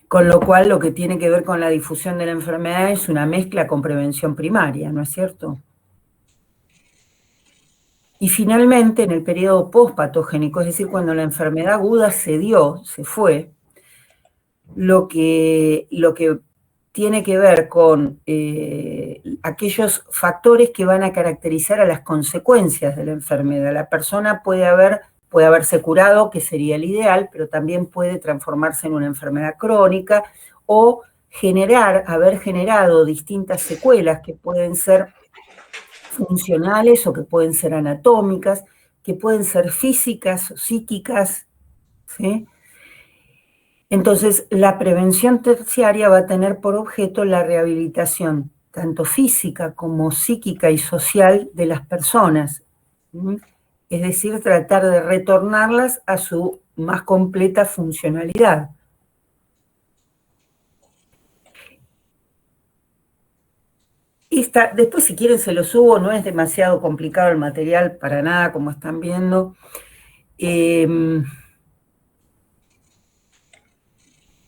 Con lo cual, lo que tiene que ver con la difusión de la enfermedad es una mezcla con prevención primaria, ¿no es cierto? Y finalmente, en el periodo postpatogénico, es decir, cuando la enfermedad aguda se dio, se fue, lo que tiene que ver con aquellos factores que van a caracterizar a las consecuencias de la enfermedad. La persona puede haberse curado, que sería el ideal, pero también puede transformarse en una enfermedad crónica o haber generado distintas secuelas que pueden ser funcionales o que pueden ser anatómicas, que pueden ser físicas o psíquicas, ¿sí? Entonces, la prevención terciaria va a tener por objeto la rehabilitación, tanto física como psíquica y social, de las personas. Es decir, tratar de retornarlas a su más completa funcionalidad. Después, si quieren, se lo subo, no es demasiado complicado el material, para nada, como están viendo.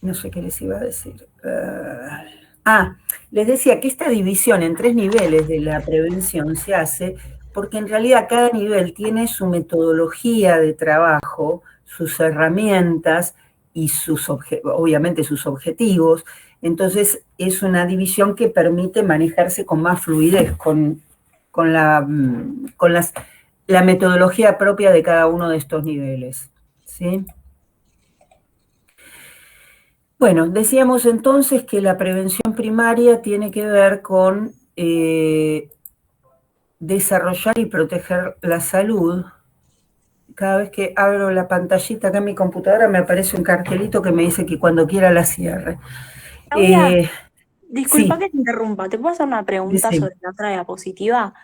No sé qué les iba a decir. Les decía que esta división en 3 niveles de la prevención se hace porque en realidad cada nivel tiene su metodología de trabajo, sus herramientas y obviamente sus objetivos. Entonces es una división que permite manejarse con más fluidez, con la metodología propia de cada uno de estos niveles, ¿sí? Bueno, decíamos entonces que la prevención primaria tiene que ver con desarrollar y proteger la salud. Cada vez que abro la pantallita acá en mi computadora me aparece un cartelito que me dice que cuando quiera la cierre. Claudia, disculpa Sí, que te interrumpa, ¿te puedo hacer una pregunta sí, sobre la otra diapositiva?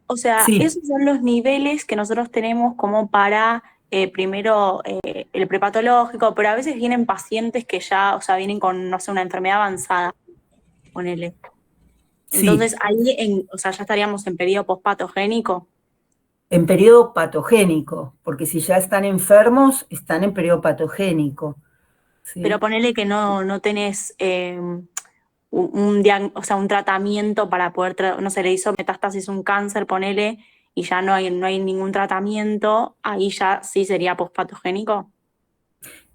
O sea, sí, esos son los niveles que nosotros tenemos como para, primero, el prepatológico, pero a veces vienen pacientes que ya, o sea, vienen con, no sé, una enfermedad avanzada, ponele. sí. Entonces, ahí, o sea, ya estaríamos en periodo pospatogénico, En periodo patogénico, porque si ya están enfermos, están en periodo patogénico, pero ¿sí? ponele que no tenés o sea, un tratamiento para poder, no sé, le hizo metástasis un cáncer, ponele, y ya no hay ningún tratamiento, ahí ya sí sería pospatogénico.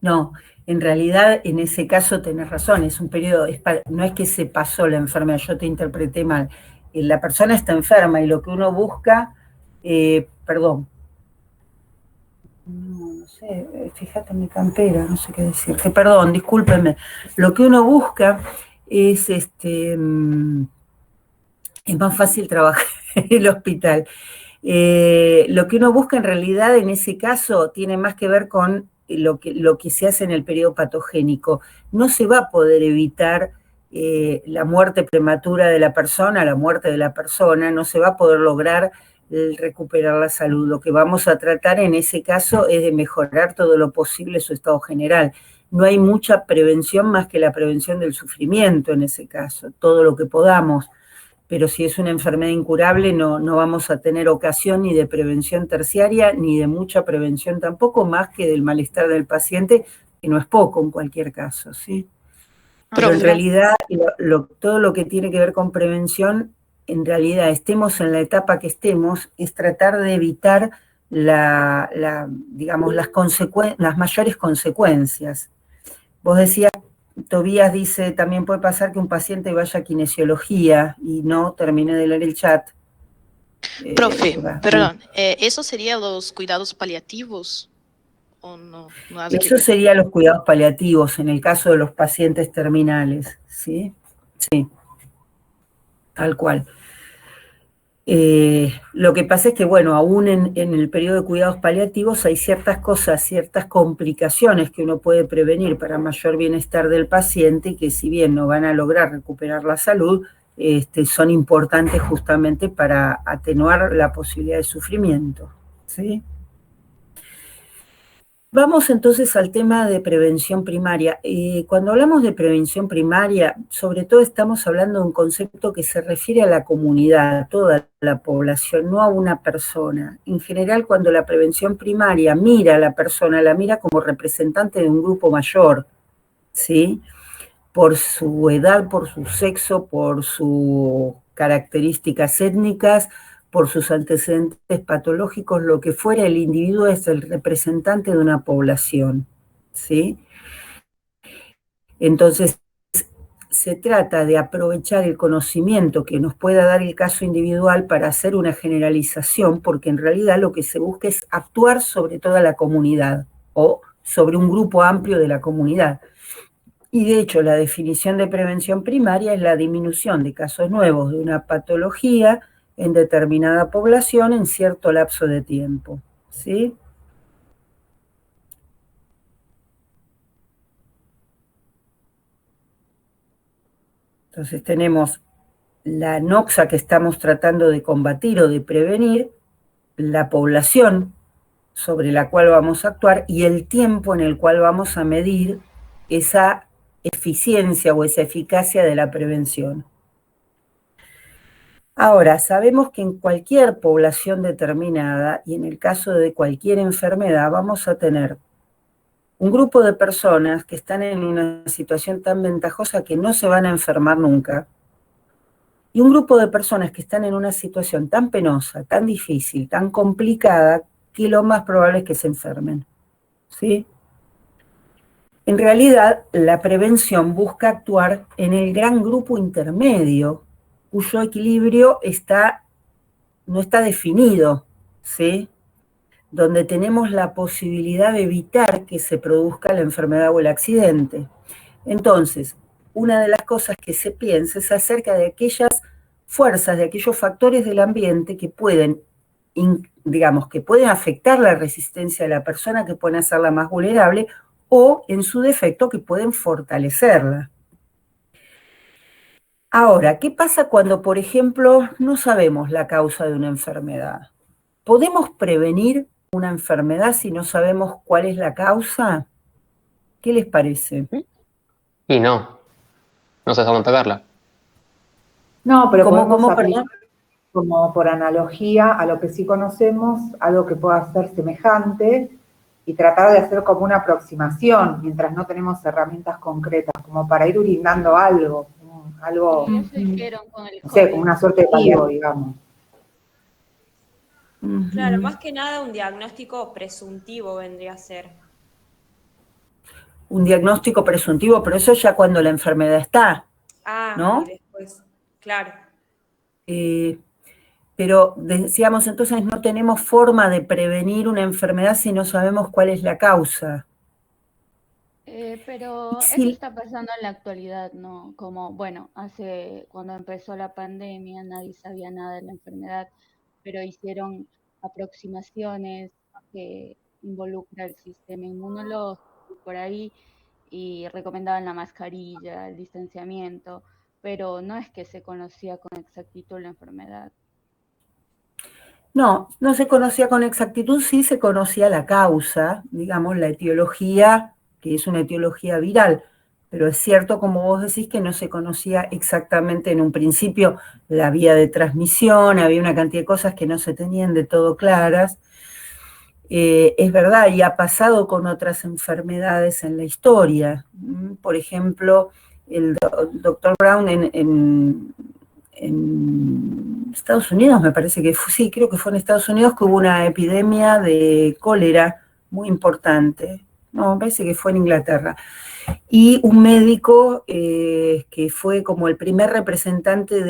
No, en realidad en ese caso tenés razón, es un periodo, no es que se pasó la enfermedad, yo te interpreté mal. La persona está enferma y lo que uno busca, perdón, no sé, fíjate en mi campera, no sé qué decirte, perdón, discúlpenme. Lo que uno busca es es más fácil trabajar en el hospital. Lo que uno busca en realidad en ese caso tiene más que ver con lo que se hace en el periodo patogénico. No se va a poder evitar la muerte prematura de la muerte de la persona, no se va a poder lograr recuperar la salud. Lo que vamos a tratar en ese caso es de mejorar todo lo posible su estado general. No hay mucha prevención más que la prevención del sufrimiento en ese caso, todo lo que podamos, pero si es una enfermedad incurable no vamos a tener ocasión ni de prevención terciaria, ni de mucha prevención tampoco, más que del malestar del paciente, que no es poco en cualquier caso, ¿sí? Pero en Profe, realidad todo lo que tiene que ver con prevención, en realidad estemos en la etapa que estemos, es tratar de evitar digamos, las mayores consecuencias. Vos decías, Tobías dice, también puede pasar que un paciente vaya a kinesiología y no termine de leer el chat. Profe, Sí. perdón, ¿eso sería los cuidados paliativos o no? Nada que Eso ver. serían los cuidados paliativos en el caso de los pacientes terminales, ¿sí? Sí, tal cual. Lo que pasa es que, bueno, aún en el periodo de cuidados paliativos hay ciertas cosas, ciertas complicaciones que uno puede prevenir para mayor bienestar del paciente y que si bien no van a lograr recuperar la salud, son importantes justamente para atenuar la posibilidad de sufrimiento, ¿sí? Vamos entonces al tema de prevención primaria. Cuando hablamos de prevención primaria, sobre todo estamos hablando de un concepto que se refiere a la comunidad, a toda la población, no a una persona. En general, cuando la prevención primaria mira a la persona, la mira como representante de un grupo mayor, ¿sí? por su edad, por su sexo, por sus características étnicas, por sus antecedentes patológicos, lo que fuera, el individuo es el representante de una población, ¿sí? Entonces, se trata de aprovechar el conocimiento que nos pueda dar el caso individual para hacer una generalización, porque en realidad lo que se busca es actuar sobre toda la comunidad o sobre un grupo amplio de la comunidad. Y de hecho, la definición de prevención primaria es la disminución de casos nuevos de una patología en determinada población en cierto lapso de tiempo, ¿sí? Entonces tenemos la noxa que estamos tratando de combatir o de prevenir, la población sobre la cual vamos a actuar y el tiempo en el cual vamos a medir esa eficiencia o esa eficacia de la prevención. Ahora, sabemos que en cualquier población determinada y en el caso de cualquier enfermedad vamos a tener un grupo de personas que están en una situación tan ventajosa que no se van a enfermar nunca, y un grupo de personas que están en una situación tan penosa, tan difícil, tan complicada, que lo más probable es que se enfermen, ¿sí? En realidad, la prevención busca actuar en el gran grupo intermedio, cuyo equilibrio no está definido, ¿sí? Donde tenemos la posibilidad de evitar que se produzca la enfermedad o el accidente. Entonces, una de las cosas que se piensa es acerca de aquellas fuerzas, de aquellos factores del ambiente que pueden, digamos, que pueden afectar la resistencia de la persona, que pueden hacerla más vulnerable, o, en su defecto, que pueden fortalecerla. Ahora, ¿qué pasa cuando, por ejemplo, no sabemos la causa de una enfermedad? ¿Podemos prevenir una enfermedad si no sabemos cuál es la causa? ¿Qué les parece? Y no sé cómo atacarla. No, pero ¿Cómo, podemos perdón? aplicar como por analogía a lo que sí conocemos, algo que pueda ser semejante y tratar de hacer como una aproximación mientras no tenemos herramientas concretas, como para ir brindando algo, Y eso hicieron con el no sé, COVID. como una suerte de paliativo, digamos. Claro, más que nada un diagnóstico presuntivo vendría a ser. Un diagnóstico presuntivo, pero eso ya cuando la enfermedad está, ¿no? Y después, claro. Pero decíamos entonces, no tenemos forma de prevenir una enfermedad si no sabemos cuál es la causa. Pero Sí. eso está pasando en la actualidad, ¿no? Como, bueno, cuando empezó la pandemia nadie sabía nada de la enfermedad, pero hicieron aproximaciones que involucran el sistema inmunológico por ahí y recomendaban la mascarilla, el distanciamiento, pero no es que se conocía con exactitud la enfermedad. No se conocía con exactitud, sí se conocía la causa, digamos, la etiología, que es una etiología viral, pero es cierto, como vos decís, que no se conocía exactamente en un principio la vía de transmisión, había una cantidad de cosas que no se tenían de todo claras. Es verdad, y ha pasado con otras enfermedades en la historia. Por ejemplo, el doctor Brown en Estados Unidos, me parece que fue, sí, creo que fue en Estados Unidos que hubo una epidemia de cólera muy importante. No, me parece que fue en Inglaterra. Y un médico que fue como el primer representante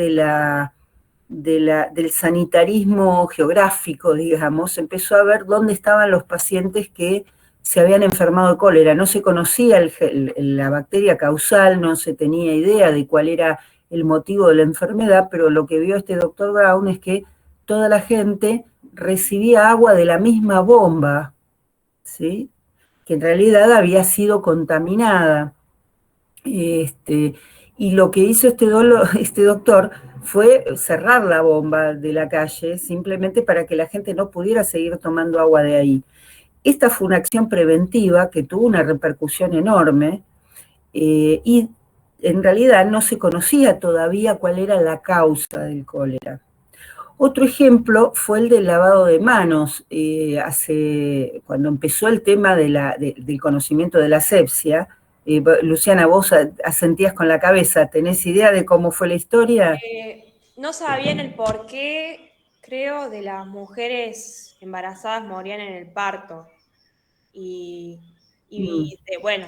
del sanitarismo geográfico, digamos, empezó a ver dónde estaban los pacientes que se habían enfermado de cólera. No se conocía la bacteria causal, no se tenía idea de cuál era el motivo de la enfermedad, pero lo que vio este doctor Brown es que toda la gente recibía agua de la misma bomba, ¿sí? Que en realidad había sido contaminada. Y lo que hizo este doctor fue cerrar la bomba de la calle, simplemente para que la gente no pudiera seguir tomando agua de ahí. Esta fue una acción preventiva que tuvo una repercusión enorme, y en realidad no se conocía todavía cuál era la causa del cólera. Otro ejemplo fue el del lavado de manos. Cuando empezó el tema del conocimiento de la asepsia, Luciana, vos asentías con la cabeza, ¿tenés idea de cómo fue la historia? No sabían el porqué, creo, de las mujeres embarazadas morían en el parto. Bueno,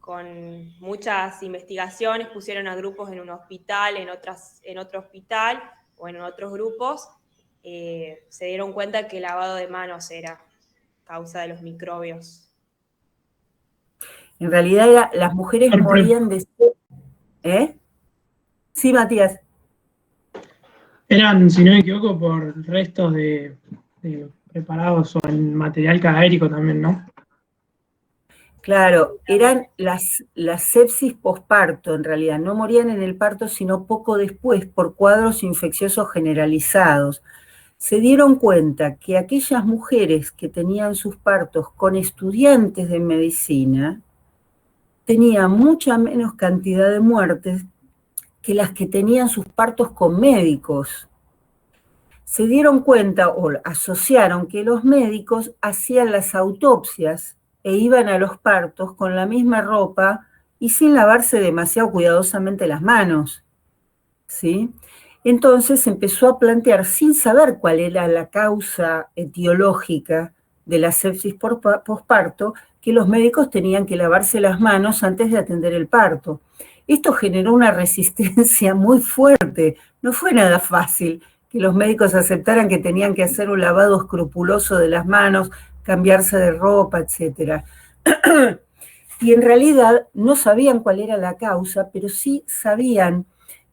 con muchas investigaciones pusieron a grupos en un hospital, en otro hospital o en otros grupos, se dieron cuenta que el lavado de manos era causa de los microbios. En realidad las mujeres morían de... ¿Eh? Sí, Matías. Eran, si no me equivoco, por restos de preparados o en material cadavérico también, ¿no? Claro, eran las sepsis posparto, en realidad. No morían en el parto, sino poco después por cuadros infecciosos generalizados. Se dieron cuenta que aquellas mujeres que tenían sus partos con estudiantes de medicina tenían mucha menos cantidad de muertes que las que tenían sus partos con médicos. Se dieron cuenta o asociaron que los médicos hacían las autopsias e iban a los partos con la misma ropa y sin lavarse demasiado cuidadosamente las manos, ¿sí? Entonces se empezó a plantear, sin saber cuál era la causa etiológica de la sepsis posparto, que los médicos tenían que lavarse las manos antes de atender el parto. Esto generó una resistencia muy fuerte, no fue nada fácil que los médicos aceptaran que tenían que hacer un lavado escrupuloso de las manos, cambiarse de ropa, etc. Y en realidad no sabían cuál era la causa, pero sí sabían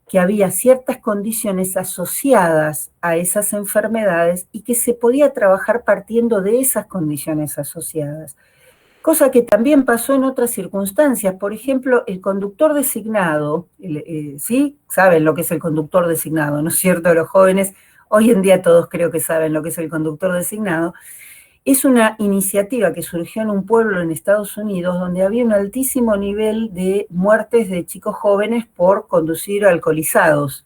que había ciertas condiciones asociadas a esas enfermedades y que se podía trabajar partiendo de esas condiciones asociadas. Cosa que también pasó en otras circunstancias. Por ejemplo, el conductor designado, ¿sí? Saben lo que es el conductor designado, ¿no es cierto? Los jóvenes, hoy en día todos creo que saben lo que es el conductor designado. Es una iniciativa que surgió en un pueblo en Estados Unidos donde había un altísimo nivel de muertes de chicos jóvenes por conducir alcoholizados.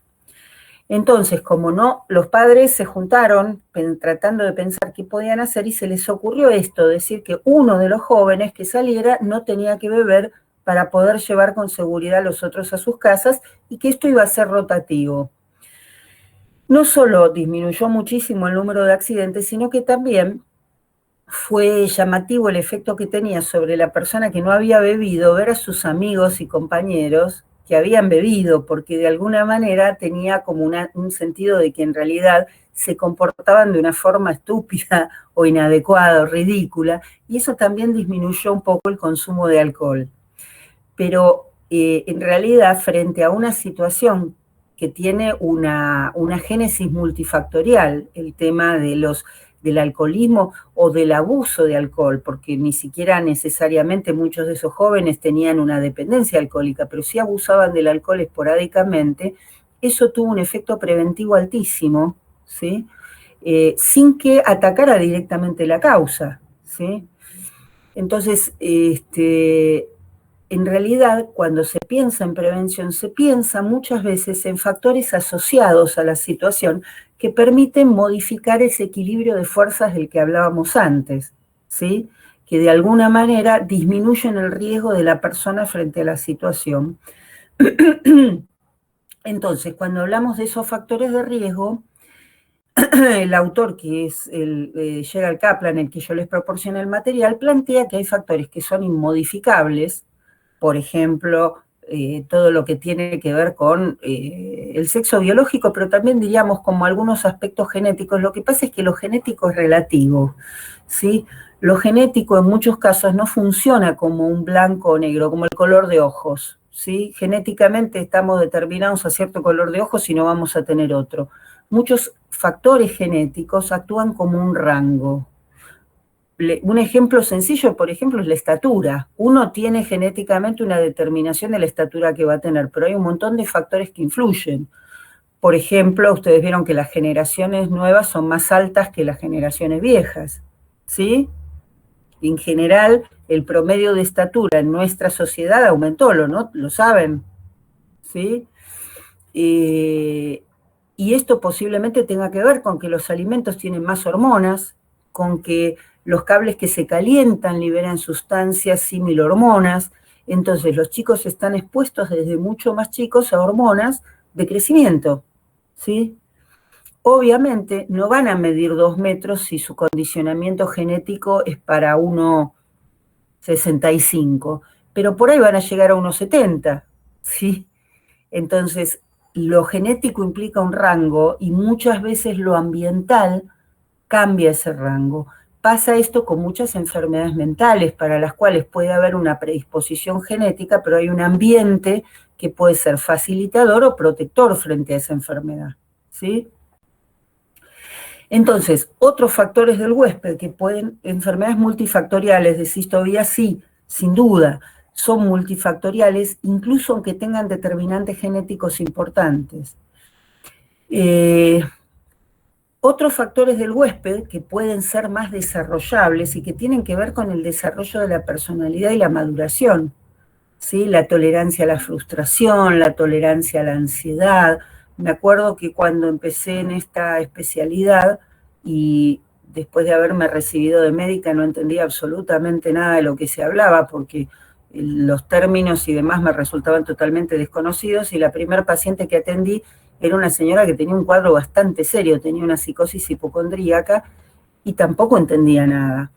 Entonces, como no, los padres se juntaron tratando de pensar qué podían hacer y se les ocurrió esto, decir que uno de los jóvenes que saliera no tenía que beber para poder llevar con seguridad a los otros a sus casas y que esto iba a ser rotativo. No solo disminuyó muchísimo el número de accidentes, sino que también fue llamativo el efecto que tenía sobre la persona que no había bebido, ver a sus amigos y compañeros que habían bebido, porque de alguna manera tenía como un sentido de que en realidad se comportaban de una forma estúpida o inadecuada o ridícula, y eso también disminuyó un poco el consumo de alcohol. Pero en realidad, frente a una situación que tiene una génesis multifactorial, el tema del alcoholismo o del abuso de alcohol, porque ni siquiera necesariamente muchos de esos jóvenes tenían una dependencia alcohólica, pero sí abusaban del alcohol esporádicamente, eso tuvo un efecto preventivo altísimo, ¿sí? Sin que atacara directamente la causa, ¿sí? Entonces, en realidad, cuando se piensa en prevención, se piensa muchas veces en factores asociados a la situación que permiten modificar ese equilibrio de fuerzas del que hablábamos antes, ¿sí? Que de alguna manera disminuyen el riesgo de la persona frente a la situación. Entonces, cuando hablamos de esos factores de riesgo, el autor, que es Gerald Kaplan, el que yo les proporcioné el material, plantea que hay factores que son inmodificables, por ejemplo, todo lo que tiene que ver con el sexo biológico, pero también diríamos como algunos aspectos genéticos. Lo que pasa es que lo genético es relativo, ¿sí? Lo genético en muchos casos no funciona como un blanco o negro, como el color de ojos, ¿sí? Genéticamente estamos determinados a cierto color de ojos y no vamos a tener otro. Muchos factores genéticos actúan como un rango. Un ejemplo sencillo, por ejemplo, es la estatura. Uno tiene genéticamente una determinación de la estatura que va a tener, pero hay un montón de factores que influyen. Por ejemplo, ustedes vieron que las generaciones nuevas son más altas que las generaciones viejas, ¿sí? En general, el promedio de estatura en nuestra sociedad aumentó, ¿no? Lo saben, ¿sí? Y esto posiblemente tenga que ver con que los alimentos tienen más hormonas, con que los cables que se calientan liberan sustancias similhormonas, Entonces los chicos están expuestos desde mucho más chicos a hormonas de crecimiento, ¿sí? Obviamente no van a medir 2 metros si su condicionamiento genético es para 1,65, pero por ahí van a llegar a 1,70, ¿sí? Entonces, lo genético implica un rango y muchas veces lo ambiental cambia ese rango. Pasa esto con muchas enfermedades mentales para las cuales puede haber una predisposición genética, pero hay un ambiente que puede ser facilitador o protector frente a esa enfermedad, ¿sí? Entonces, otros factores del huésped que pueden, enfermedades multifactoriales de cistovía, sí, sin duda, son multifactoriales, incluso aunque tengan determinantes genéticos importantes. Otros factores del huésped que pueden ser más desarrollables y que tienen que ver con el desarrollo de la personalidad y la maduración, ¿sí? La tolerancia a la frustración, la tolerancia a la ansiedad. Me acuerdo que cuando empecé en esta especialidad y después de haberme recibido de médica no entendía absolutamente nada de lo que se hablaba porque los términos y demás me resultaban totalmente desconocidos, y la primera paciente que atendí era una señora que tenía un cuadro bastante serio, tenía una psicosis hipocondríaca y tampoco entendía nada.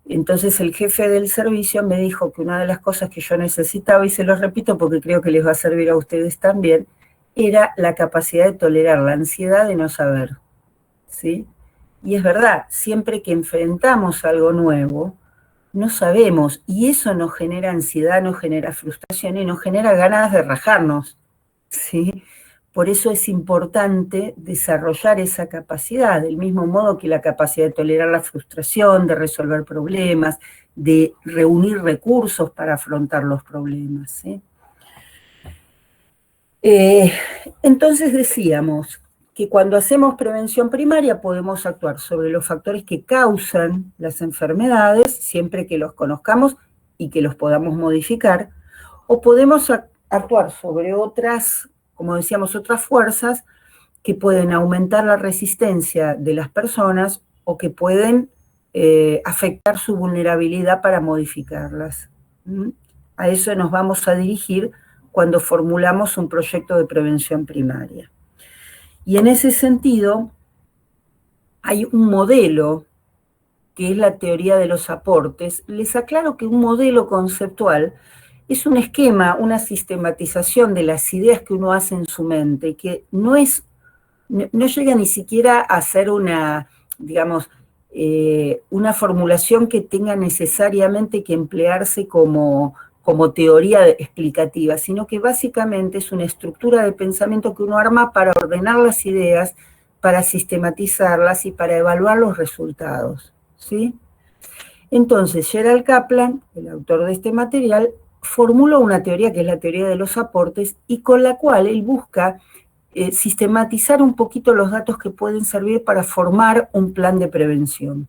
Entonces el jefe del servicio me dijo que una de las cosas que yo necesitaba, y se los repito porque creo que les va a servir a ustedes también, era la capacidad de tolerar la ansiedad de no saber, ¿sí? Y es verdad, siempre que enfrentamos algo nuevo, no sabemos, y eso nos genera ansiedad, nos genera frustración y nos genera ganas de rajarnos, ¿sí? Por eso es importante desarrollar esa capacidad, del mismo modo que la capacidad de tolerar la frustración, de resolver problemas, de reunir recursos para afrontar los problemas, ¿sí? Entonces decíamos que cuando hacemos prevención primaria podemos actuar sobre los factores que causan las enfermedades, siempre que los conozcamos y que los podamos modificar, o podemos actuar sobre otras, como decíamos, otras fuerzas que pueden aumentar la resistencia de las personas o que pueden afectar su vulnerabilidad para modificarlas. A eso nos vamos a dirigir cuando formulamos un proyecto de prevención primaria. Y en ese sentido, hay un modelo que es la teoría de los aportes. Les aclaro que un modelo conceptual es un esquema, una sistematización de las ideas que uno hace en su mente, que no llega ni siquiera a ser una, digamos, una formulación que tenga necesariamente que emplearse como teoría explicativa, sino que básicamente es una estructura de pensamiento que uno arma para ordenar las ideas, para sistematizarlas y para evaluar los resultados, ¿sí? Entonces, Gerald Kaplan, el autor de este material, formuló una teoría que es la teoría de los aportes y con la cual él busca sistematizar un poquito los datos que pueden servir para formar un plan de prevención.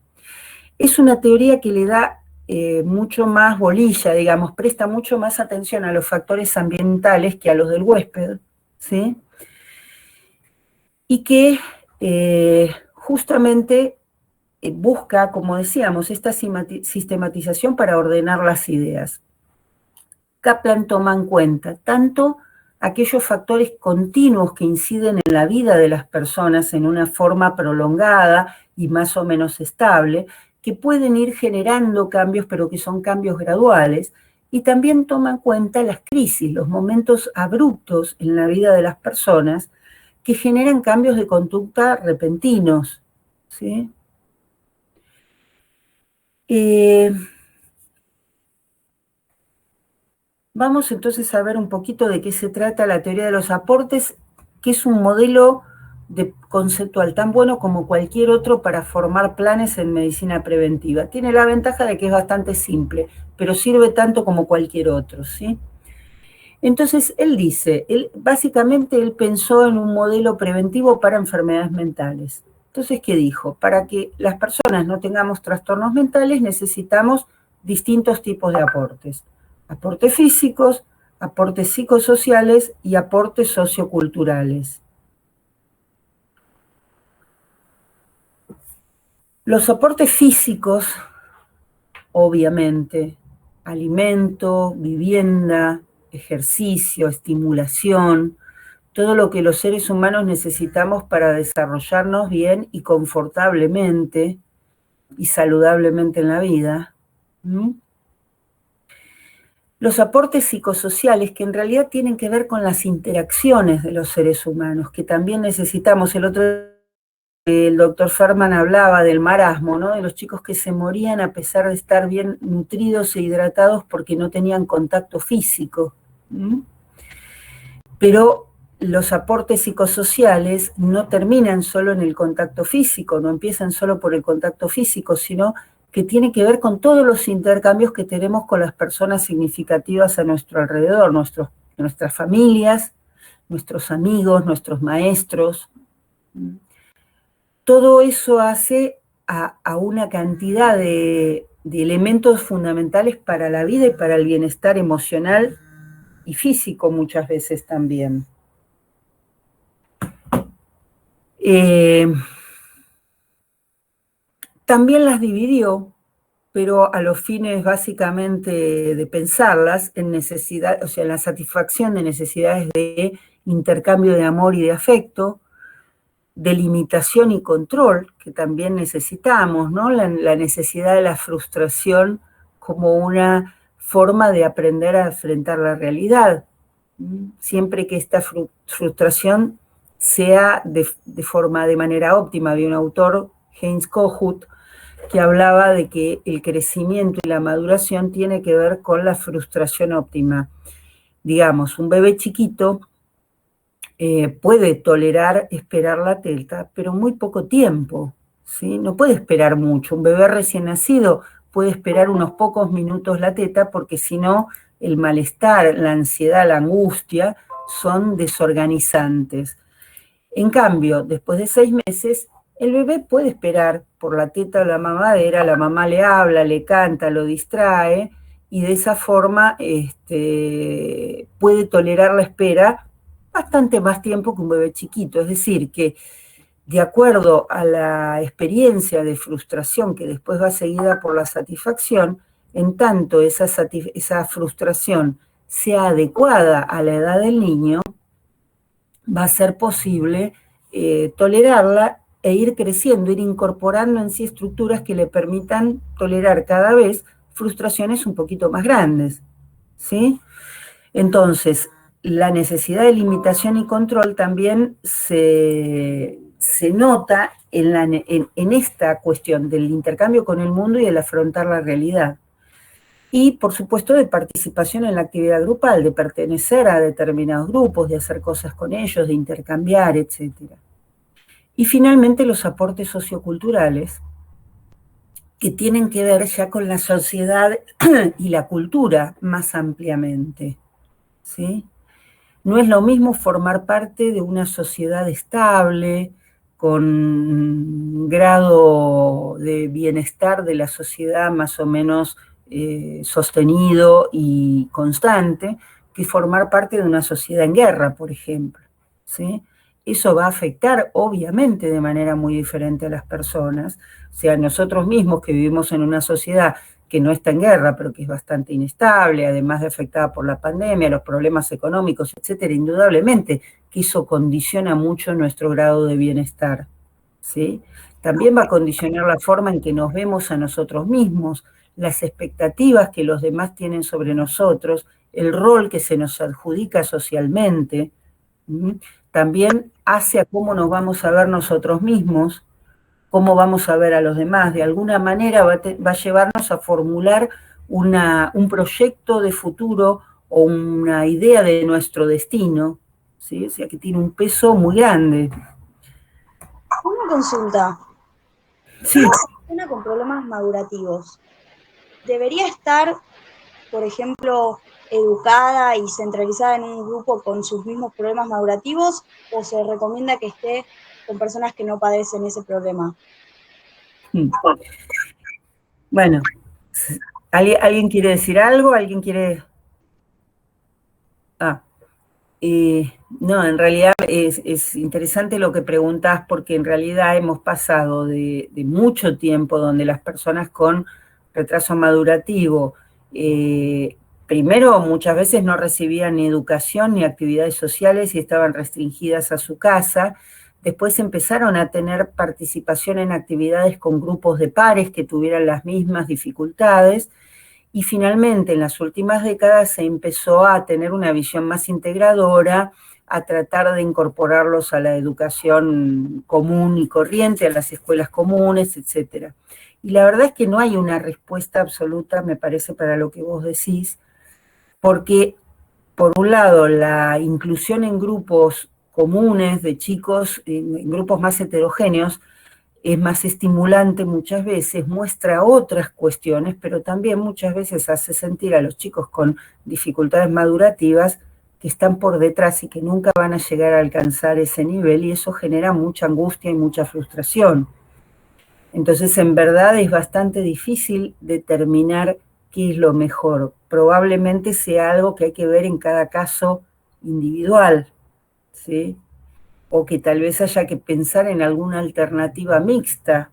Es una teoría que le da mucho más bolilla, digamos, presta mucho más atención a los factores ambientales que a los del huésped, ¿sí? Y que justamente busca, como decíamos, esta sistematización para ordenar las ideas. Kaplan toma en cuenta tanto aquellos factores continuos que inciden en la vida de las personas en una forma prolongada y más o menos estable, que pueden ir generando cambios, pero que son cambios graduales, y también toma en cuenta las crisis, los momentos abruptos en la vida de las personas que generan cambios de conducta repentinos, ¿sí? Vamos entonces a ver un poquito de qué se trata la teoría de los aportes, que es un modelo conceptual tan bueno como cualquier otro para formar planes en medicina preventiva. Tiene la ventaja de que es bastante simple, pero sirve tanto como cualquier otro, ¿sí? Entonces, él dice, básicamente él pensó en un modelo preventivo para enfermedades mentales. Entonces, ¿qué dijo? Para que las personas no tengamos trastornos mentales necesitamos distintos tipos de aportes. Aportes físicos, aportes psicosociales y aportes socioculturales. Los aportes físicos, obviamente, alimento, vivienda, ejercicio, estimulación, todo lo que los seres humanos necesitamos para desarrollarnos bien y confortablemente y saludablemente en la vida. Los aportes psicosociales, que en realidad tienen que ver con las interacciones de los seres humanos, que también necesitamos. El otro día el doctor Ferman hablaba del marasmo, ¿no? De los chicos que se morían a pesar de estar bien nutridos e hidratados porque no tenían contacto físico. Pero los aportes psicosociales no terminan solo en el contacto físico, no empiezan solo por el contacto físico, sino que tiene que ver con todos los intercambios que tenemos con las personas significativas a nuestro alrededor, nuestras familias, nuestros amigos, nuestros maestros. Todo eso hace a una cantidad de elementos fundamentales para la vida y para el bienestar emocional y físico muchas veces también. También las dividió, pero a los fines básicamente de pensarlas en necesidad, o sea, en la satisfacción de necesidades de intercambio de amor y de afecto, de limitación y control, que también necesitamos, ¿no? La necesidad de la frustración como una forma de aprender a enfrentar la realidad, siempre que esta frustración sea de manera óptima. Había un autor, Heinz Kohut, que hablaba de que el crecimiento y la maduración tiene que ver con la frustración óptima. Digamos, un bebé chiquito puede tolerar esperar la teta, pero muy poco tiempo, ¿sí? No puede esperar mucho. Un bebé recién nacido puede esperar unos pocos minutos la teta, porque si no, el malestar, la ansiedad, la angustia son desorganizantes. En cambio, después de 6 meses, el bebé puede esperar por la teta o la mamadera, la mamá le habla, le canta, lo distrae, y de esa forma puede tolerar la espera bastante más tiempo que un bebé chiquito. Es decir, que de acuerdo a la experiencia de frustración que después va seguida por la satisfacción, en tanto esa frustración sea adecuada a la edad del niño, va a ser posible tolerarla e ir creciendo, ir incorporando en sí estructuras que le permitan tolerar cada vez frustraciones un poquito más grandes, ¿sí? Entonces, la necesidad de limitación y control también se nota en esta cuestión del intercambio con el mundo y el afrontar la realidad. Y, por supuesto, de participación en la actividad grupal, de pertenecer a determinados grupos, de hacer cosas con ellos, de intercambiar, etc. Y finalmente los aportes socioculturales, que tienen que ver ya con la sociedad y la cultura más ampliamente, ¿sí? No es lo mismo formar parte de una sociedad estable, con un grado de bienestar de la sociedad más o menos sostenido y constante, que formar parte de una sociedad en guerra, por ejemplo, ¿sí? Eso va a afectar, obviamente, de manera muy diferente a las personas. O sea, nosotros mismos que vivimos en una sociedad que no está en guerra, pero que es bastante inestable, además de afectada por la pandemia, los problemas económicos, etcétera, indudablemente que eso condiciona mucho nuestro grado de bienestar, ¿sí? También va a condicionar la forma en que nos vemos a nosotros mismos, las expectativas que los demás tienen sobre nosotros, el rol que se nos adjudica socialmente, también hace a cómo nos vamos a ver nosotros mismos, cómo vamos a ver a los demás. De alguna manera va a llevarnos a formular un proyecto de futuro o una idea de nuestro destino, ¿sí? O sea, que tiene un peso muy grande. Una consulta. Sí. Una persona con problemas madurativos debería estar, por ejemplo, educada y centralizada en un grupo con sus mismos problemas madurativos, o se recomienda que esté con personas que no padecen ese problema? Bueno, ¿alguien quiere decir algo? ¿Alguien quiere...? No, en realidad es interesante lo que preguntás, porque en realidad hemos pasado de mucho tiempo donde las personas con retraso madurativo Primero, muchas veces no recibían ni educación ni actividades sociales y estaban restringidas a su casa. Después empezaron a tener participación en actividades con grupos de pares que tuvieran las mismas dificultades. Y finalmente, en las últimas décadas, se empezó a tener una visión más integradora, a tratar de incorporarlos a la educación común y corriente, a las escuelas comunes, etc. Y la verdad es que no hay una respuesta absoluta, me parece, para lo que vos decís, porque, por un lado, la inclusión en grupos comunes de chicos, en grupos más heterogéneos, es más estimulante muchas veces, muestra otras cuestiones, pero también muchas veces hace sentir a los chicos con dificultades madurativas que están por detrás y que nunca van a llegar a alcanzar ese nivel, y eso genera mucha angustia y mucha frustración. Entonces, en verdad es bastante difícil determinar qué es lo mejor. Probablemente sea algo que hay que ver en cada caso individual, ¿sí? O que tal vez haya que pensar en alguna alternativa mixta,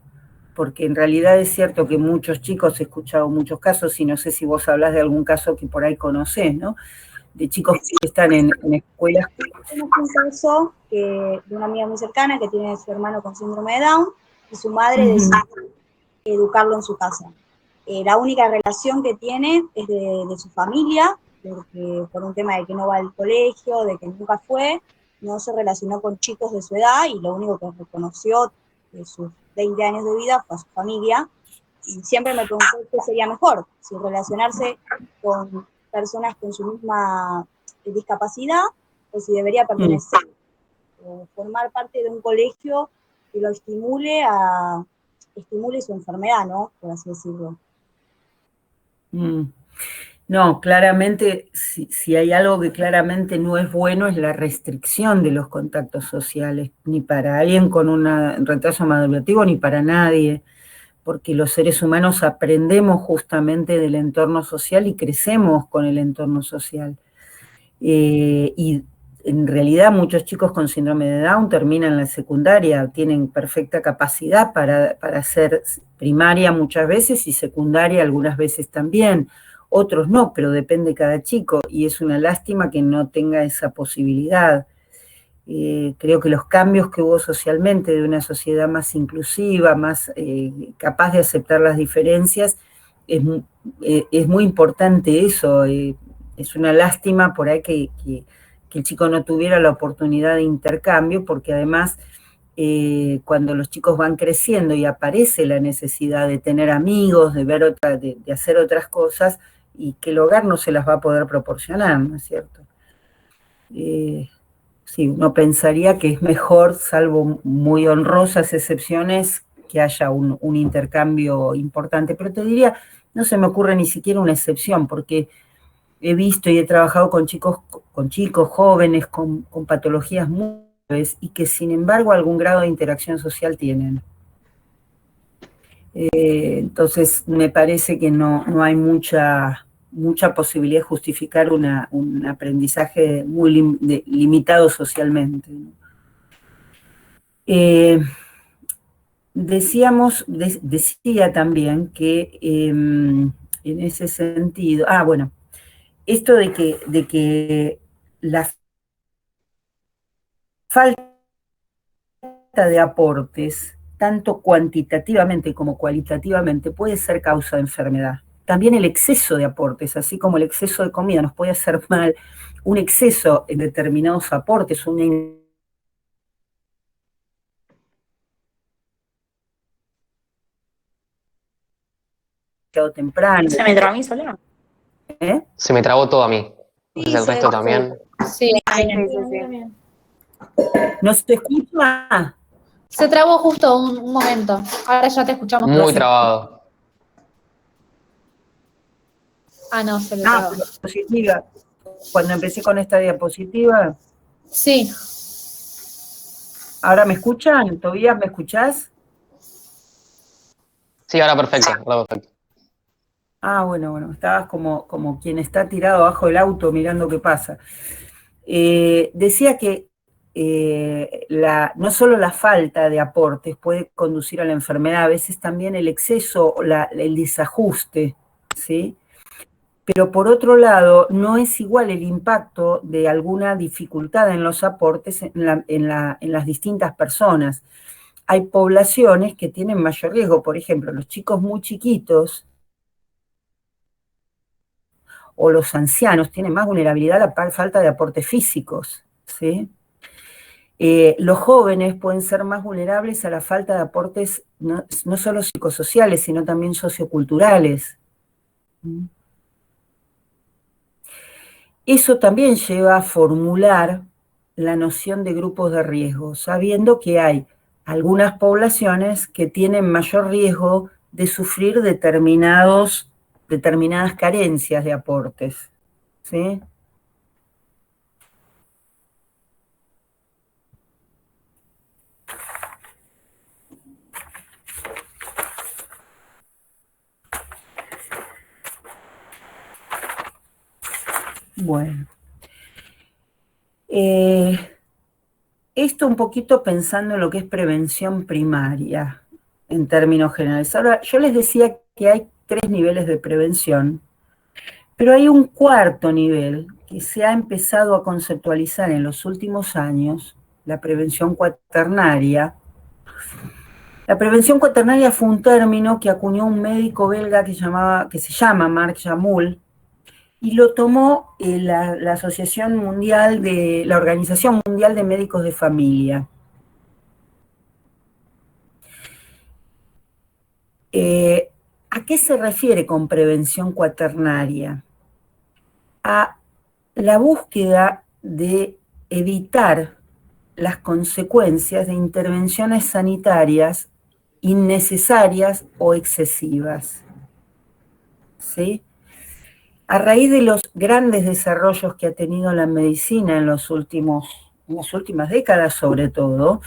porque en realidad es cierto que muchos chicos, he escuchado muchos casos, y no sé si vos hablás de algún caso que por ahí conocés, ¿no? De chicos que están en escuelas. Tenemos un caso de una amiga muy cercana que tiene a su hermano con síndrome de Down y su madre decide educarlo en su casa. La única relación que tiene es de su familia, porque por un tema de que no va al colegio, de que nunca fue, no se relacionó con chicos de su edad y lo único que reconoció de sus 20 años de vida fue a su familia. Y siempre me pregunté qué sería mejor, si relacionarse con personas con su misma discapacidad o si debería pertenecer o formar parte de un colegio que lo estimule su enfermedad, ¿no? Por así decirlo. No, claramente, si hay algo que claramente no es bueno, es la restricción de los contactos sociales, ni para alguien con un retraso madurativo, ni para nadie, porque los seres humanos aprendemos justamente del entorno social y crecemos con el entorno social. Y en realidad muchos chicos con síndrome de Down terminan la secundaria, tienen perfecta capacidad para hacer primaria muchas veces y secundaria algunas veces también. Otros no, pero depende de cada chico, y es una lástima que no tenga esa posibilidad. Creo que los cambios que hubo socialmente de una sociedad más inclusiva, más capaz de aceptar las diferencias, es muy importante eso. Es una lástima por ahí que el chico no tuviera la oportunidad de intercambio, porque además cuando los chicos van creciendo y aparece la necesidad de tener amigos, de ver de hacer otras cosas, y que el hogar no se las va a poder proporcionar, ¿no es cierto? Sí, uno pensaría que es mejor, salvo muy honrosas excepciones, que haya un intercambio importante, pero te diría, no se me ocurre ni siquiera una excepción, porque he visto y he trabajado con chicos jóvenes, con patologías muy graves, y que sin embargo algún grado de interacción social tienen. Entonces me parece que no hay mucha posibilidad de justificar un aprendizaje muy limitado socialmente. Decía también que en ese sentido, bueno, esto de que la falta de aportes, tanto cuantitativamente como cualitativamente, puede ser causa de enfermedad. También el exceso de aportes, así como el exceso de comida nos puede hacer mal, un exceso en determinados aportes, una temprano. ¿Se me trabó a mí sola? Se me trabó todo a mí. No sé si el resto también. Sí, Sí. ¿No se escucha? se trabó justo un momento. Ahora ya te escuchamos. Muy trabado. No, se le trabó. Pero diapositiva. Cuando empecé con esta diapositiva. Sí. ¿Ahora me escuchan? ¿Tobías, me escuchás? Sí, ahora perfecto. Bueno, estabas como quien está tirado abajo del auto mirando qué pasa. Decía que no solo la falta de aportes puede conducir a la enfermedad, a veces también el exceso, el desajuste, ¿sí? pero por otro lado, no es igual el impacto de alguna dificultad en los aportes en las distintas personas. Hay poblaciones que tienen mayor riesgo, por ejemplo, los chicos muy chiquitos o los ancianos tienen más vulnerabilidad a la falta de aportes físicos, ¿sí? Los jóvenes pueden ser más vulnerables a la falta de aportes no solo psicosociales, sino también socioculturales. Eso también lleva a formular la noción de grupos de riesgo, sabiendo que hay algunas poblaciones que tienen mayor riesgo de sufrir determinadas carencias de aportes, ¿sí? Bueno. Esto un poquito pensando en lo que es prevención primaria, en términos generales. Ahora, yo les decía que hay 3 niveles de prevención, pero hay un cuarto nivel que se ha empezado a conceptualizar en los últimos años, la prevención cuaternaria. La prevención cuaternaria fue un término que acuñó un médico belga que se llama Marc Jamul, y lo tomó la Asociación Mundial la Organización Mundial de Médicos de Familia. ¿A qué se refiere con prevención cuaternaria? A la búsqueda de evitar las consecuencias de intervenciones sanitarias innecesarias o excesivas, ¿sí? A raíz de los grandes desarrollos que ha tenido la medicina en las últimas décadas sobre todo,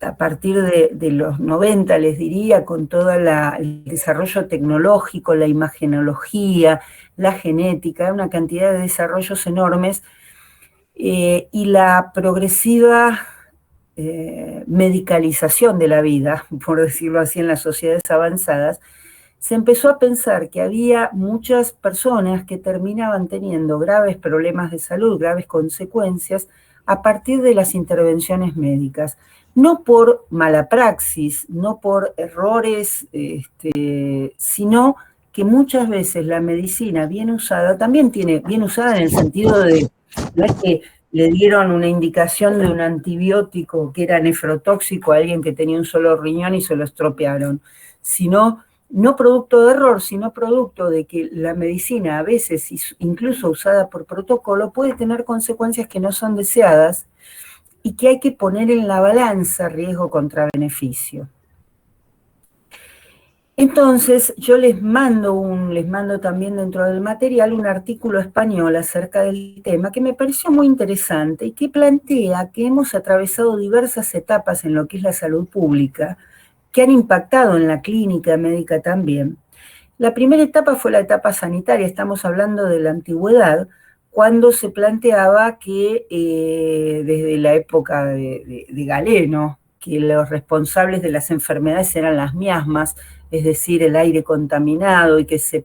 a partir de los 90, les diría, con todo el desarrollo tecnológico, la imagenología, la genética, una cantidad de desarrollos enormes, y la progresiva medicalización de la vida, por decirlo así, en las sociedades avanzadas, se empezó a pensar que había muchas personas que terminaban teniendo graves problemas de salud, graves consecuencias, a partir de las intervenciones médicas. No por mala praxis, no por errores, sino que muchas veces la medicina bien usada, también bien usada en el sentido de, no es que le dieron una indicación de un antibiótico que era nefrotóxico a alguien que tenía un solo riñón y se lo estropearon, sino no producto de error, sino producto de que la medicina a veces, incluso usada por protocolo, puede tener consecuencias que no son deseadas y que hay que poner en la balanza riesgo contra beneficio. Entonces, yo les mando también dentro del material un artículo español acerca del tema que me pareció muy interesante y que plantea que hemos atravesado diversas etapas en lo que es la salud pública, que han impactado en la clínica médica también. La primera etapa fue la etapa sanitaria, estamos hablando de la antigüedad, cuando se planteaba que desde la época de Galeno, que los responsables de las enfermedades eran las miasmas, es decir, el aire contaminado, y que se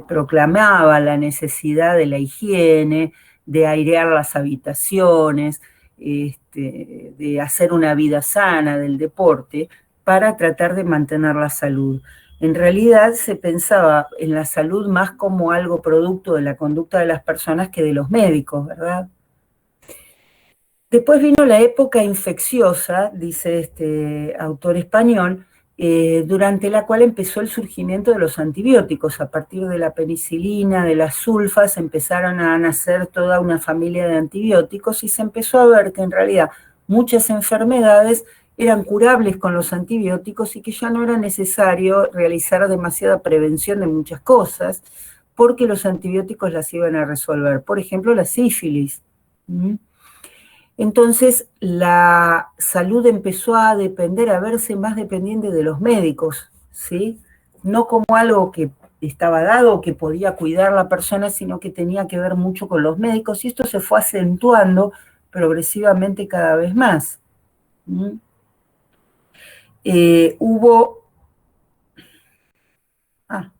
proclamaba la necesidad de la higiene, de airear las habitaciones, de hacer una vida sana, del deporte, para tratar de mantener la salud. En realidad se pensaba en la salud más como algo producto de la conducta de las personas que de los médicos, ¿verdad? Después vino la época infecciosa, dice este autor español, durante la cual empezó el surgimiento de los antibióticos. A partir de la penicilina, de las sulfas, empezaron a nacer toda una familia de antibióticos y se empezó a ver que en realidad muchas enfermedades eran curables con los antibióticos y que ya no era necesario realizar demasiada prevención de muchas cosas, porque los antibióticos las iban a resolver. Por ejemplo, la sífilis. Entonces, la salud empezó a verse más dependiente de los médicos, ¿sí? No como algo que estaba dado, que podía cuidar la persona, sino que tenía que ver mucho con los médicos, y esto se fue acentuando progresivamente cada vez más. Hubo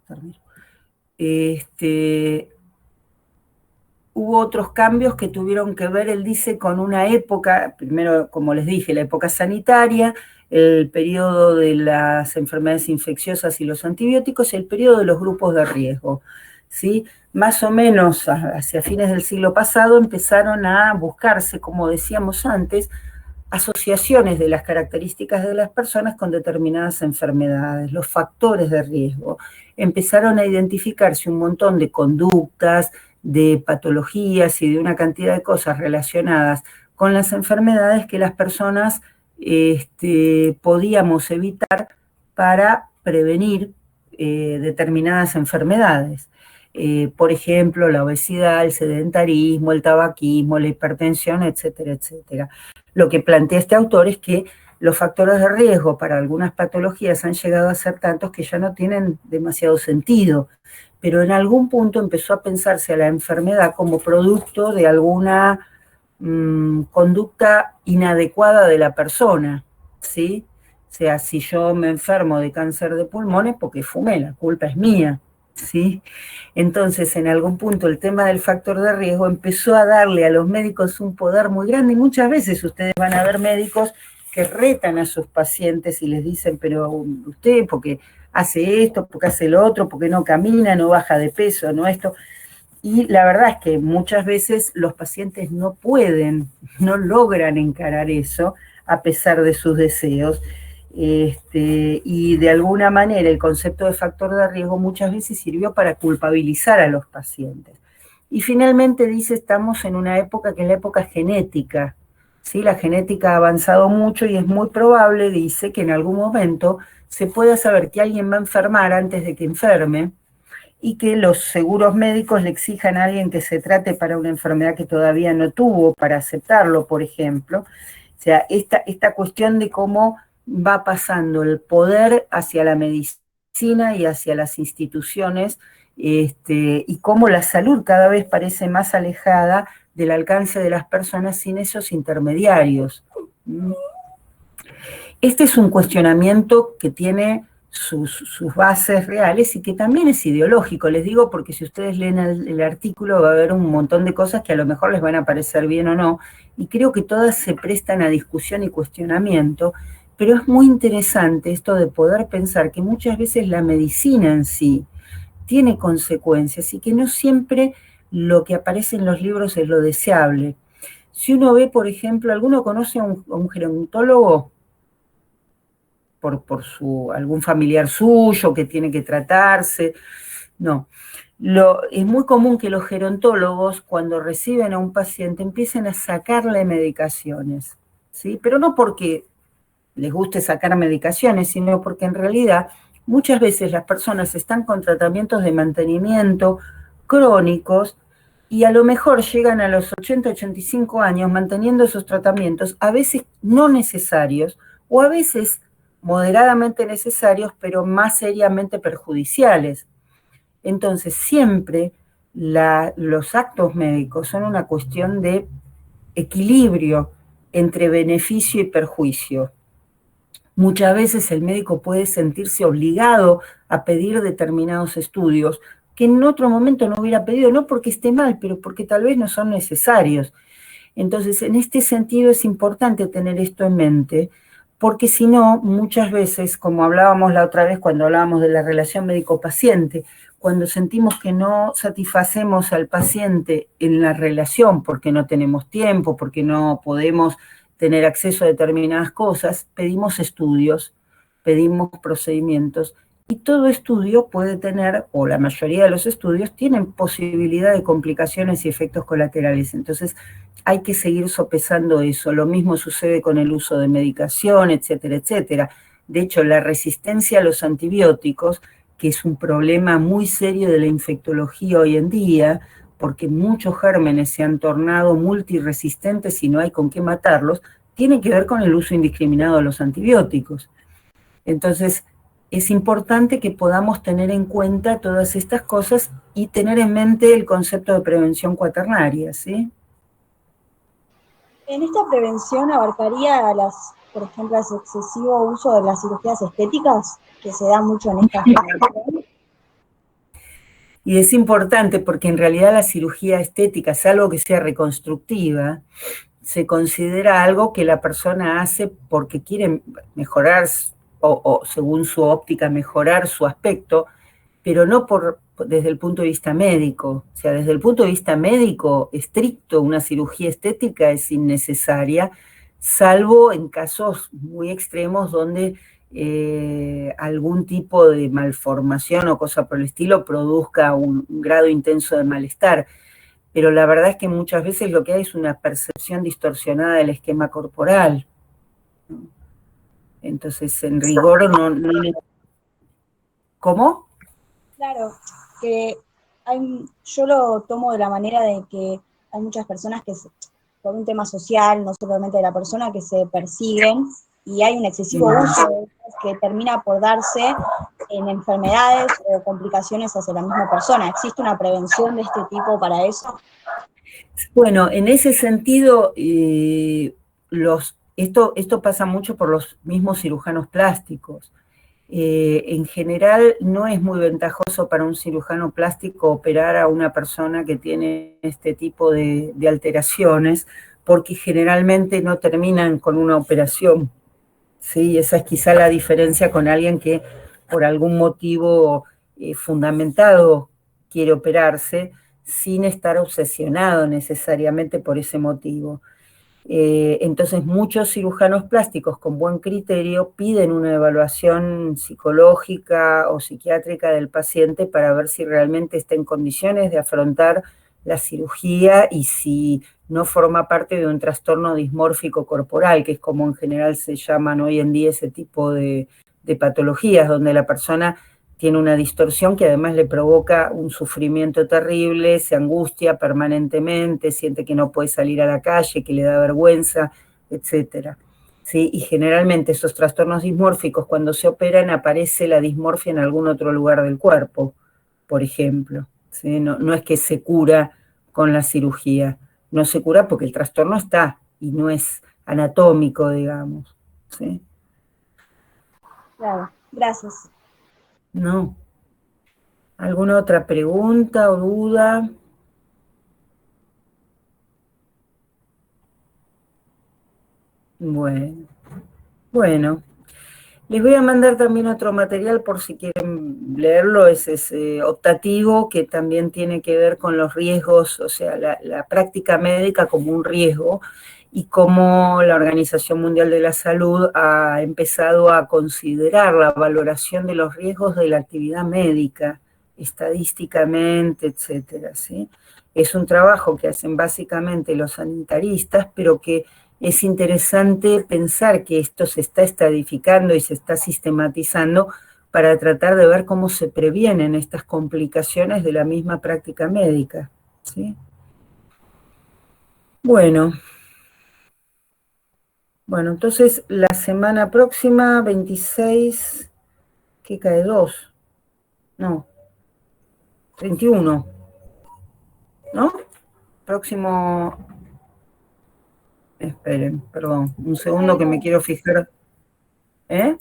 Termino. Hubo otros cambios que tuvieron que ver, él dice, con una época, primero, como les dije, la época sanitaria, el periodo de las enfermedades infecciosas y los antibióticos, y el periodo de los grupos de riesgo, ¿sí? Más o menos hacia fines del siglo pasado empezaron a buscarse, como decíamos antes, asociaciones de las características de las personas con determinadas enfermedades, los factores de riesgo. Empezaron a identificarse un montón de conductas, de patologías y de una cantidad de cosas relacionadas con las enfermedades que las personas podíamos evitar para prevenir determinadas enfermedades. Por ejemplo, la obesidad, el sedentarismo, el tabaquismo, la hipertensión, etcétera, etcétera. Lo que plantea este autor es que los factores de riesgo para algunas patologías han llegado a ser tantos que ya no tienen demasiado sentido, pero en algún punto empezó a pensarse a la enfermedad como producto de alguna conducta inadecuada de la persona, ¿sí? O sea, si yo me enfermo de cáncer de pulmones porque fumé, la culpa es mía, ¿sí? Entonces, en algún punto el tema del factor de riesgo empezó a darle a los médicos un poder muy grande, y muchas veces ustedes van a ver médicos que retan a sus pacientes y les dicen, pero usted, porque hace esto, porque hace lo otro, porque no camina, no baja de peso, no esto. Y la verdad es que muchas veces los pacientes no pueden, no logran encarar eso a pesar de sus deseos. Y de alguna manera el concepto de factor de riesgo muchas veces sirvió para culpabilizar a los pacientes. Y finalmente dice, estamos en una época que es la época genética, ¿sí? La genética ha avanzado mucho y es muy probable, dice, que en algún momento se pueda saber que alguien va a enfermar antes de que enferme, y que los seguros médicos le exijan a alguien que se trate para una enfermedad que todavía no tuvo, para aceptarlo, por ejemplo. O sea, esta cuestión de cómo va pasando el poder hacia la medicina y hacia las instituciones, y cómo la salud cada vez parece más alejada del alcance de las personas sin esos intermediarios. Este es un cuestionamiento que tiene sus bases reales y que también es ideológico. Les digo porque si ustedes leen el artículo va a haber un montón de cosas que a lo mejor les van a parecer bien o no, y creo que todas se prestan a discusión y cuestionamiento, pero es muy interesante esto de poder pensar que muchas veces la medicina en sí tiene consecuencias y que no siempre lo que aparece en los libros es lo deseable. Si uno ve, por ejemplo, ¿alguno conoce a un gerontólogo? Por algún familiar suyo que tiene que tratarse. No. Es muy común que los gerontólogos, cuando reciben a un paciente, empiecen a sacarle medicaciones, ¿sí? Pero no porque les guste sacar medicaciones, sino porque en realidad muchas veces las personas están con tratamientos de mantenimiento crónicos y a lo mejor llegan a los 80, 85 años manteniendo esos tratamientos, a veces no necesarios, o a veces moderadamente necesarios, pero más seriamente perjudiciales. Entonces, siempre los actos médicos son una cuestión de equilibrio entre beneficio y perjuicio. Muchas veces el médico puede sentirse obligado a pedir determinados estudios que en otro momento no hubiera pedido, no porque esté mal, pero porque tal vez no son necesarios. Entonces, en este sentido es importante tener esto en mente, porque si no, muchas veces, como hablábamos la otra vez cuando hablábamos de la relación médico-paciente, cuando sentimos que no satisfacemos al paciente en la relación porque no tenemos tiempo, porque no podemos tener acceso a determinadas cosas, pedimos estudios, pedimos procedimientos, y todo estudio puede tener, o la mayoría de los estudios, tienen posibilidad de complicaciones y efectos colaterales. Entonces, hay que seguir sopesando eso. Lo mismo sucede con el uso de medicación, etcétera, etcétera. De hecho, la resistencia a los antibióticos, que es un problema muy serio de la infectología hoy en día, porque muchos gérmenes se han tornado multiresistentes y no hay con qué matarlos, tiene que ver con el uso indiscriminado de los antibióticos. Entonces, es importante que podamos tener en cuenta todas estas cosas y tener en mente el concepto de prevención cuaternaria, ¿sí? En esta prevención abarcaría por ejemplo, el excesivo uso de las cirugías estéticas, que se da mucho en esta generación. Y es importante porque en realidad la cirugía estética, salvo que sea reconstructiva, se considera algo que la persona hace porque quiere mejorar, o según su óptica, mejorar su aspecto, pero no desde el punto de vista médico. O sea, desde el punto de vista médico estricto, una cirugía estética es innecesaria, salvo en casos muy extremos donde algún tipo de malformación o cosa por el estilo produzca un grado intenso de malestar. Pero la verdad es que muchas veces lo que hay es una percepción distorsionada del esquema corporal. Entonces, en rigor, no. ¿Cómo? Claro, que yo lo tomo de la manera de que hay muchas personas que, por un tema social, no solamente de la persona, que se persiguen y hay un excesivo uso de ellas que termina por darse en enfermedades o complicaciones hacia la misma persona. ¿Existe una prevención de este tipo para eso? Bueno, en ese sentido, esto pasa mucho por los mismos cirujanos plásticos. En general no es muy ventajoso para un cirujano plástico operar a una persona que tiene este tipo de alteraciones, porque generalmente no terminan con una operación, ¿sí? Esa es quizá la diferencia con alguien que por algún motivo fundamentado quiere operarse, sin estar obsesionado necesariamente por ese motivo. Entonces muchos cirujanos plásticos con buen criterio piden una evaluación psicológica o psiquiátrica del paciente para ver si realmente está en condiciones de afrontar la cirugía y si no forma parte de un trastorno dismórfico corporal, que es como en general se llaman hoy en día ese tipo de patologías, donde la persona tiene una distorsión que además le provoca un sufrimiento terrible, se angustia permanentemente, siente que no puede salir a la calle, que le da vergüenza, etcétera. ¿Sí? Y generalmente esos trastornos dismórficos, cuando se operan, aparece la dismorfia en algún otro lugar del cuerpo, por ejemplo. ¿Sí? No es que se cura con la cirugía, no se cura porque el trastorno está y no es anatómico, digamos. ¿Sí? Claro, gracias. No. ¿Alguna otra pregunta o duda? Bueno. Les voy a mandar también otro material por si quieren leerlo, es optativo, que también tiene que ver con los riesgos, o sea, la práctica médica como un riesgo, y cómo la Organización Mundial de la Salud ha empezado a considerar la valoración de los riesgos de la actividad médica, estadísticamente, etcétera, ¿sí? Es un trabajo que hacen básicamente los sanitaristas, pero que es interesante pensar que esto se está estadificando y se está sistematizando para tratar de ver cómo se previenen estas complicaciones de la misma práctica médica, ¿sí? Bueno, entonces la semana próxima, 26, ¿qué cae? 2, no, 21, ¿no? Próximo, esperen, perdón, un segundo que me quiero fijar. ¿Eh?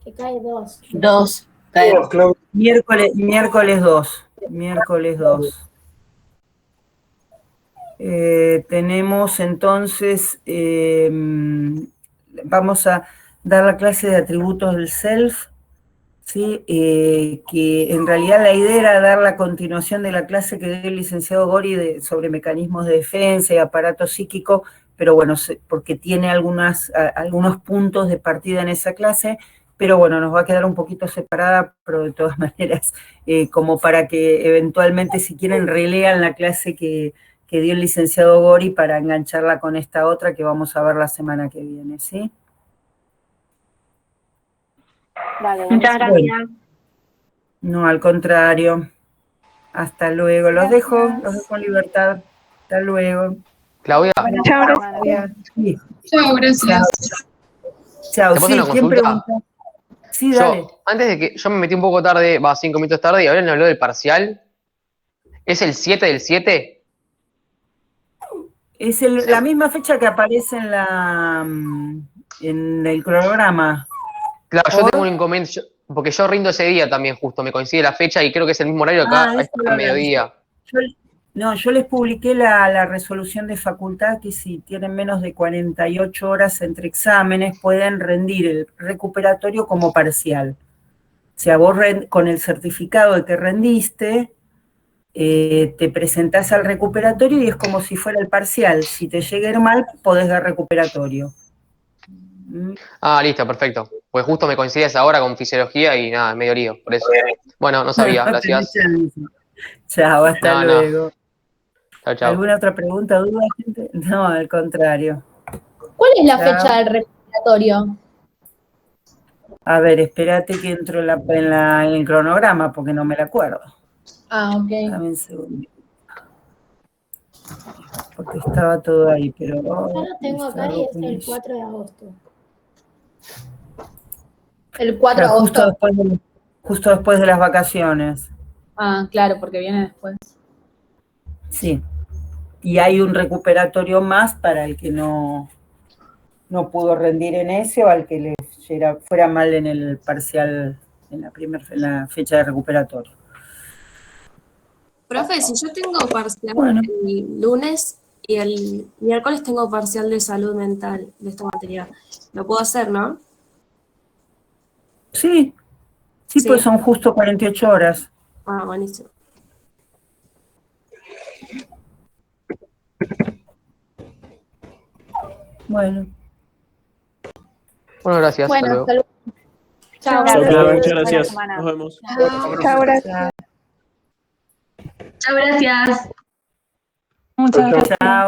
Que cae 2. 2. Miércoles 2. Miércoles 2. Tenemos entonces, vamos a dar la clase de atributos del self, ¿sí? Que en realidad la idea era dar la continuación de la clase que dio el licenciado Gori sobre mecanismos de defensa y aparato psíquico, pero bueno, porque tiene algunos puntos de partida en esa clase, pero bueno, nos va a quedar un poquito separada, pero de todas maneras, como para que eventualmente, si quieren, relean la clase que dio el licenciado Gori para engancharla con esta otra que vamos a ver la semana que viene, ¿sí? Vale, muchas gracias. No, al contrario. Hasta luego. Los dejo en libertad. Hasta luego. Claudia. Chao, gracias. Sí. Chao, gracias. Chao, ¿Te puedo hacer una ¿quién consulta? pregunta? Sí, dale. Antes de que yo me metí un poco tarde, 5 minutos tarde, y ahora me habló del parcial. ¿Es el 7 del 7? Es la misma fecha que aparece en el cronograma. Claro, yo tengo un inconveniente. Porque yo rindo ese día también, justo, me coincide la fecha y creo que es el mismo horario acá, Ah, es eso lo al hablamos. mediodía. Yo les publiqué la resolución de facultad que si tienen menos de 48 horas entre exámenes pueden rendir el recuperatorio como parcial. O sea, vos con el certificado de que rendiste, te presentás al recuperatorio y es como si fuera el parcial. Si te llega a ir mal, podés dar recuperatorio. Ah, listo, perfecto. Pues justo me coincide esa hora con fisiología y nada, medio lío, por eso. Bueno, no sabía, No tenés gracias. chance. Chao, hasta No, luego. Chao, chao. ¿Alguna otra pregunta, duda, gente? No, al contrario. ¿Cuál es la Chao. fecha del recuperatorio? A ver, espérate que entro en el cronograma porque no me la acuerdo. Ah, ok. Dame un segundo. Porque estaba todo ahí, pero... Yo lo tengo acá y es el 4 de agosto. El 4 de Claro, agosto. justo después de las vacaciones. Ah, claro, porque viene después. Sí. Y hay un recuperatorio más para el que no pudo rendir en ese o al que le fuera mal en el parcial, en la fecha de recuperatorio. Profe, si yo tengo parcial Bueno. el lunes y el miércoles tengo parcial de salud mental de esta materia, lo puedo hacer, ¿no? Sí, Sí. pues son justo 48 horas. Ah, buenísimo. Bueno. Bueno, gracias. Bueno, hasta hasta luego. luego. Chao. Chao, Gracias. muchas Buena gracias. semana. Nos vemos. Chao, gracias. Chao, gracias. Muchas gracias. Chao.